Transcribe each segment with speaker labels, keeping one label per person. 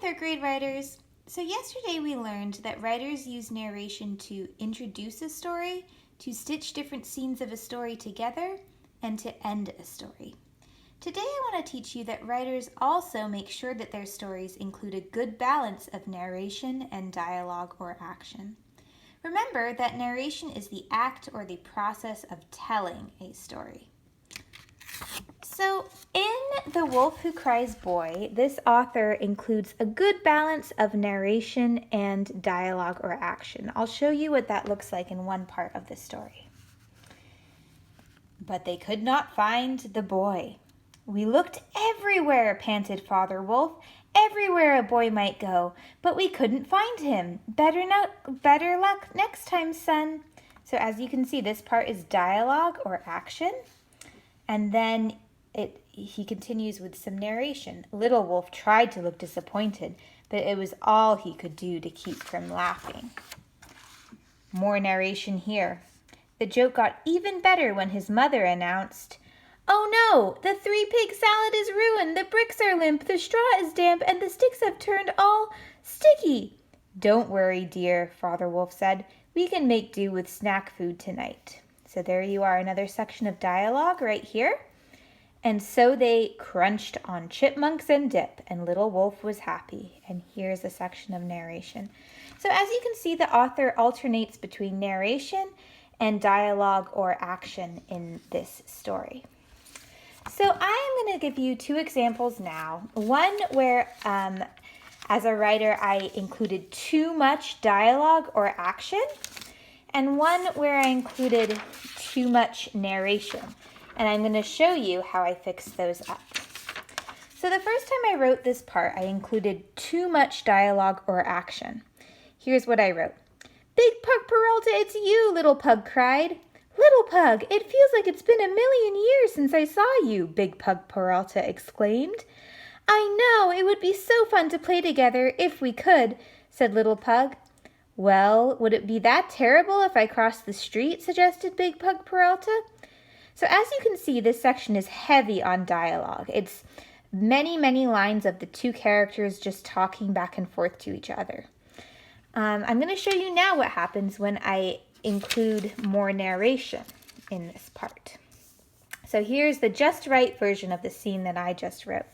Speaker 1: third grade writers. So yesterday we learned that writers use narration to introduce a story, to stitch different scenes of a story together, and to end a story. Today I want to teach you that writers also make sure that their stories include a good balance of narration and dialogue or action. Remember that narration is the act or the process of telling a story. So in The Wolf Who Cries Boy, this author includes a good balance of narration and dialogue or action. I'll show you what that looks like in one part of the story. But they could not find the boy. We looked everywhere, panted Father Wolf. Everywhere a boy might go, but we couldn't find him. Better luck next time, son. So as you can see, this part is dialogue or action. And then he continues with some narration. Little Wolf tried to look disappointed, but it was all he could do to keep from laughing. More narration here. The joke got even better when his mother announced, "Oh no, the 3-pig salad is ruined, the bricks are limp, the straw is damp, and the sticks have turned all sticky." "Don't worry, dear," Father Wolf said. "We can make do with snack food tonight." So there you are, another section of dialogue right here. And so they crunched on chipmunks and dip, and Little Wolf was happy. And here's a section of narration. So as you can see, the author alternates between narration and dialogue or action in this story. So I am going to give you 2 examples now. One where, as a writer, I included too much dialogue or action, and one where I included too much narration. And I'm going to show you how I fixed those up. So the first time I wrote this part, I included too much dialogue or action. Here's what I wrote. "Big Pug Peralta, it's you," Little Pug cried. "Little Pug, it feels like it's been 1,000,000 years since I saw you," Big Pug Peralta exclaimed. "I know, it would be so fun to play together if we could," said Little Pug. "Well, would it be that terrible if I crossed the street?" suggested Big Pug Peralta. So as you can see, this section is heavy on dialogue. It's many, many lines of the 2 characters just talking back and forth to each other. I'm going to show you now what happens when I include more narration in this part. So here's the just right version of the scene that I just wrote.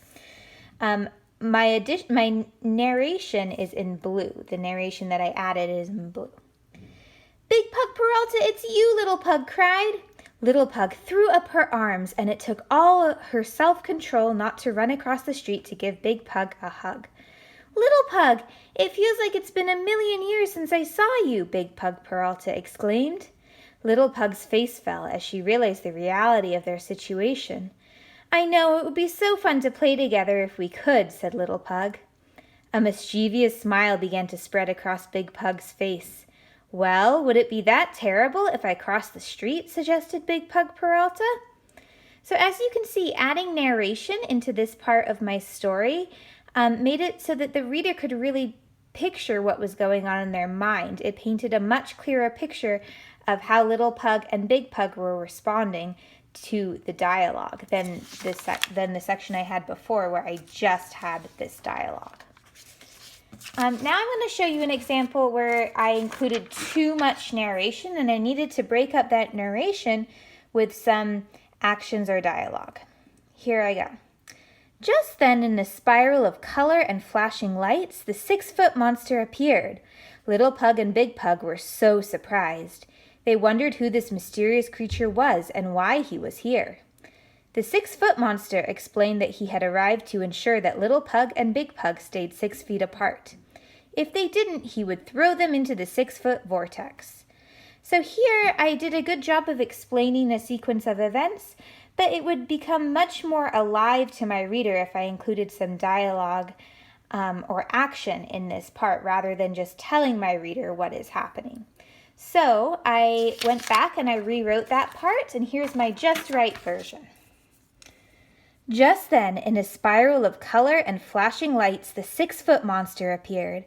Speaker 1: My narration is in blue. The narration that I added is in blue. "Big Pug Peralta, it's you," Little Pug cried. Little Pug threw up her arms, and it took all her self-control not to run across the street to give Big Pug a hug. "Little Pug, it feels like it's been 1,000,000 years since I saw you," Big Pug Peralta exclaimed. Little Pug's face fell as she realized the reality of their situation. "I know, it would be so fun to play together if we could," said Little Pug. A mischievous smile began to spread across Big Pug's face. "Well, would it be that terrible if I crossed the street?" suggested Big Pug Peralta. So as you can see, adding narration into this part of my story made it so that the reader could really picture what was going on in their mind. It painted a much clearer picture of how Little Pug and Big Pug were responding to the dialogue than the section I had before where I just had this dialogue. Now I'm going to show you an example where I included too much narration and I needed to break up that narration with some actions or dialogue. Here I go. Just then, in a spiral of color and flashing lights, the 6-foot monster appeared. Little Pug and Big Pug were so surprised. They wondered who this mysterious creature was and why he was here. The 6-foot monster explained that he had arrived to ensure that Little Pug and Big Pug stayed 6 feet apart. If they didn't, he would throw them into the 6-foot vortex. So here I did a good job of explaining a sequence of events, but it would become much more alive to my reader if I included some dialogue or action in this part rather than just telling my reader what is happening. So I went back and I rewrote that part, and here's my just right version. Just then, in a spiral of color and flashing lights, the 6-foot monster appeared.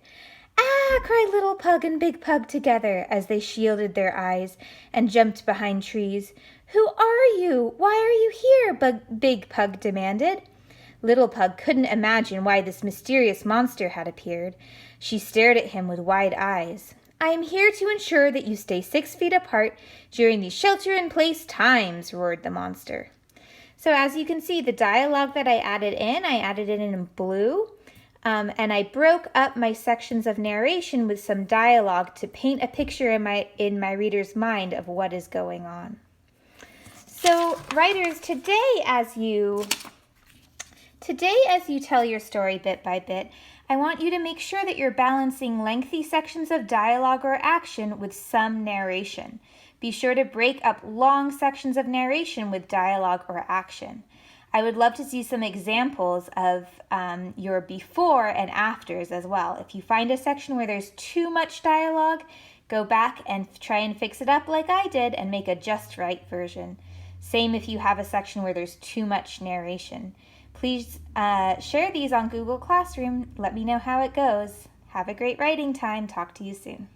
Speaker 1: "Ah!" cried Little Pug and Big Pug together as they shielded their eyes and jumped behind trees. "Who are you? Why are you here?" Big Pug demanded. Little Pug couldn't imagine why this mysterious monster had appeared. She stared at him with wide eyes. "I am here to ensure that you stay 6 feet apart during these shelter-in-place times," roared the monster. So as you can see, the dialogue that I added in blue, and I broke up my sections of narration with some dialogue to paint a picture in my reader's mind of what is going on. So writers, today as you tell your story bit by bit, I want you to make sure that you're balancing lengthy sections of dialogue or action with some narration. Be sure to break up long sections of narration with dialogue or action. I would love to see some examples of your before and afters as well. If you find a section where there's too much dialogue, go back and try and fix it up like I did and make a just right version. Same if you have a section where there's too much narration. Please share these on Google Classroom. Let me know how it goes. Have a great writing time. Talk to you soon.